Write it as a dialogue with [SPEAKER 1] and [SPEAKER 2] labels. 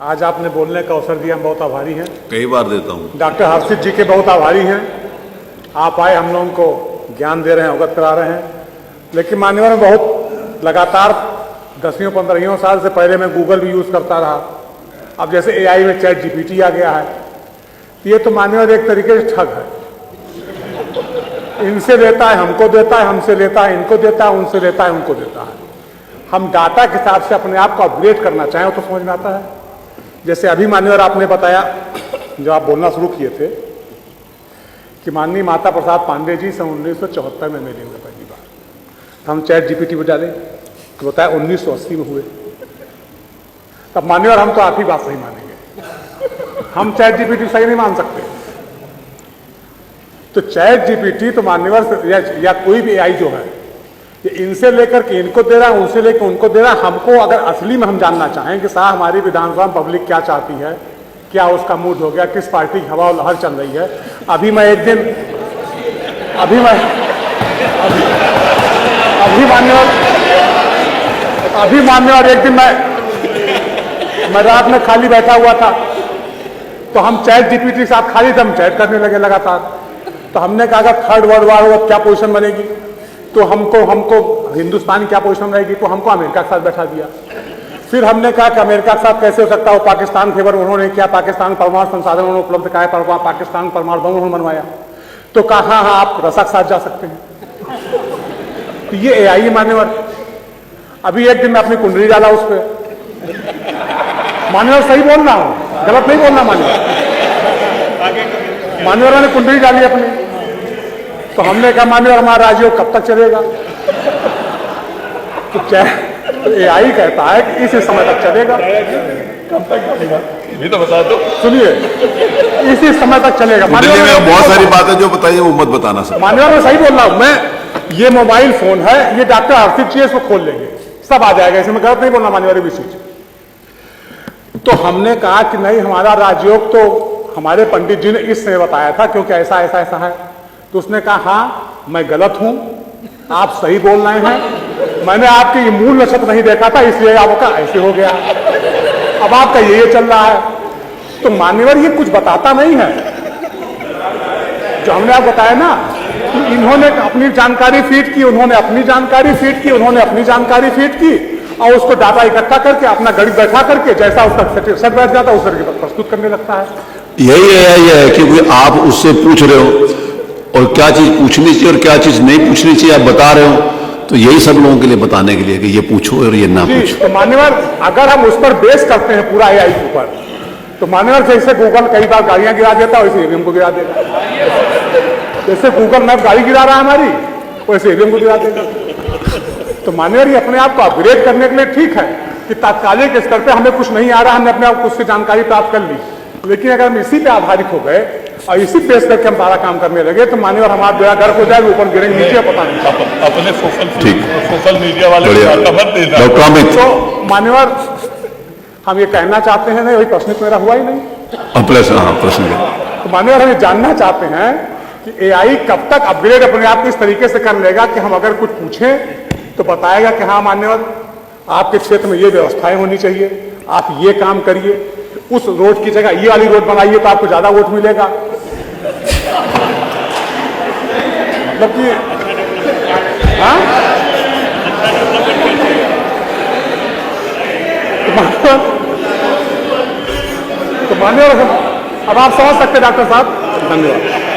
[SPEAKER 1] आज आपने बोलने का अवसर दिया, हम बहुत आभारी हैं।
[SPEAKER 2] कई बार देता हूँ।
[SPEAKER 1] डॉक्टर हर्षित जी के बहुत आभारी हैं। आप आए, हम लोगों को ज्ञान दे रहे हैं, अवगत करा रहे हैं। लेकिन मान्यवर में बहुत लगातार 10-15 साल से पहले मैं गूगल भी यूज़ करता रहा। अब जैसे AI में चैट GPT आ गया है, ये तो मान्यवर एक तरीके से ठग है। इनसे लेता है, हमको देता है, हमसे लेता है, इनको देता है, उनसे लेता है, उनको देता है। हम डाटा के हिसाब से अपने आप को अपग्रेड करना चाहें तो समझ में आता है। जैसे अभी मान्यवर आपने बताया, जब आप बोलना शुरू किए थे कि माननीय माता प्रसाद पांडे जी सन 1974 में मिले हुए पहली बार, तो हम चैट GPT पर डाले तो बताया 1980 में हुए। तब मान्यवर हम तो आप ही बात सही मानेंगे, हम चैट GPT सही नहीं मान सकते। तो चैट GPT तो मान्यवर या कोई भी AI जो है, ये इनसे लेकर के इनको दे रहा है, उनसे लेकर उनको दे रहा है। हमको अगर असली में हम जानना चाहें कि साहब हमारी विधानसभा पब्लिक क्या चाहती है, क्या उसका मूड हो गया, किस पार्टी की हवा और लहर चल रही है। अभी मान्यवर एक दिन मैं रात में खाली बैठा हुआ था, तो हम चैट GPT के साथ खाली थे, हम चैट करने लगे लगातार। तो हमने कहा अगर थर्ड वर्ल्ड वॉर हुआ क्या पोजीशन बनेगी, तो हमको हिंदुस्तान की क्या पोजीशन रहेगी, तो हमको अमेरिका के साथ बैठा दिया। फिर हमने कहा कि अमेरिका के साथ कैसे हो सकता है, वो पाकिस्तान फेवर उन्होंने किया, पाकिस्तान परमाणु संसाधन उन्होंने उपलब्ध कराया, पाकिस्तान परमाणु बम उन्होंने बनवाया। तो कहा हाँ आप रसा के साथ जा सकते हैं। तो ये AI मान्यवर। अभी एक दिन मैं अपनी कुंडली डाला उस पर, मान्यवर सही बोल रहा हूं, गलत नहीं बोलना मान्यवर ने कुंडली डाली अपनी। तो हमने कहा मान्यवर हमारा राजयोग कब तक चलेगा, तो AI कहता है कि इसी समय तक चलेगा। कब तक चलेगा ये तो बता दो। सुनिए, इसी समय तक चलेगा।
[SPEAKER 2] मान्यवर बहुत सारी बातें जो बताइए वो मत बताना सर।
[SPEAKER 1] मान्यवर मैं सही बोल रहा हूं। मैं ये मोबाइल फोन है, ये डॉक्टर हर्षित जी इसको खोल लेंगे, सब आ जाएगा, इसमें गलत नहीं बोलना मान्यवर भी चीज। तो हमने कहा कि नहीं, हमारा राजयोग तो हमारे पंडित जी ने इस समय बताया था, क्योंकि ऐसा ऐसा ऐसा है। तो उसने कहा हाँ मैं गलत हूं, आप सही बोल रहे हैं, मैंने आपके ये मूल नक्षत्र नहीं देखा था, इसलिए आपका ऐसे हो गया, अब आपका ये चल रहा है। तो मान्यवर ये कुछ बताता नहीं है। जो हमने आप बताया ना कि इन्होंने अपनी जानकारी फीड की, उन्होंने अपनी जानकारी फीड की, उन्होंने अपनी जानकारी फीड की, और उसको डाटा इकट्ठा करके अपना गणित बैठा करके जैसा उसका सेट बैठ जाता है उस तरीके पर प्रस्तुत करने लगता है।
[SPEAKER 2] यही है कि आप उससे पूछ रहे हो और क्या चीज पूछनी चाहिए और क्या चीज नहीं पूछनी चाहिए आप बता रहे हो, तो यही सब लोगों के लिए बताने के लिए कि ये पूछो और ये ना पूछो।
[SPEAKER 1] तो मान्यवर अगर हम उस पर बेस करते हैं पूरा AI के ऊपर, तो मान्यवर जैसे गूगल कई बार गाड़ियां गिरा देता है, वैसे EVM को गिरा देगा। जैसे गूगल मैप गाड़ी गिरा रहा है हमारी, वैसे EVM को गिरा देगा। तो मान्यवर ये अपने आप को अपग्रेड करने के लिए ठीक है कि तात्कालिक स्तर पर हमें कुछ नहीं आ रहा, हमने अपने आप को उससे जानकारी प्राप्त कर ली। लेकिन अगर हम इसी पे आधारित हो गए और इसी बेस करके हम सारा काम करने लगे, तो मान्यवर हमारा बेड़ा गर्क हो जाएगा, ऊपर गिरेंगे नीचे पता नहीं।
[SPEAKER 3] अपने सोशल मीडिया वाले
[SPEAKER 1] तो मान्यवर हम ये कहना चाहते हैं, नहीं वही प्रश्न तो मेरा हुआ ही नहीं।
[SPEAKER 2] प्रश्न
[SPEAKER 1] तो मान्यवर हम ये जानना चाहते हैं कि AI कब तक अपग्रेड अपने आप को इस तरीके से कर लेगा कि हम अगर कुछ पूछें तो बताएगा कि हाँ मान्यवर आपके क्षेत्र में ये व्यवस्थाएं होनी चाहिए, आप ये काम करिए, उस रोड की जगह ये वाली रोड बनाइए तो आपको ज्यादा वोट मिलेगा। मतलब कि हाँ, तो मान्यवर अब आप समझ सकते डॉक्टर साहब। धन्यवाद।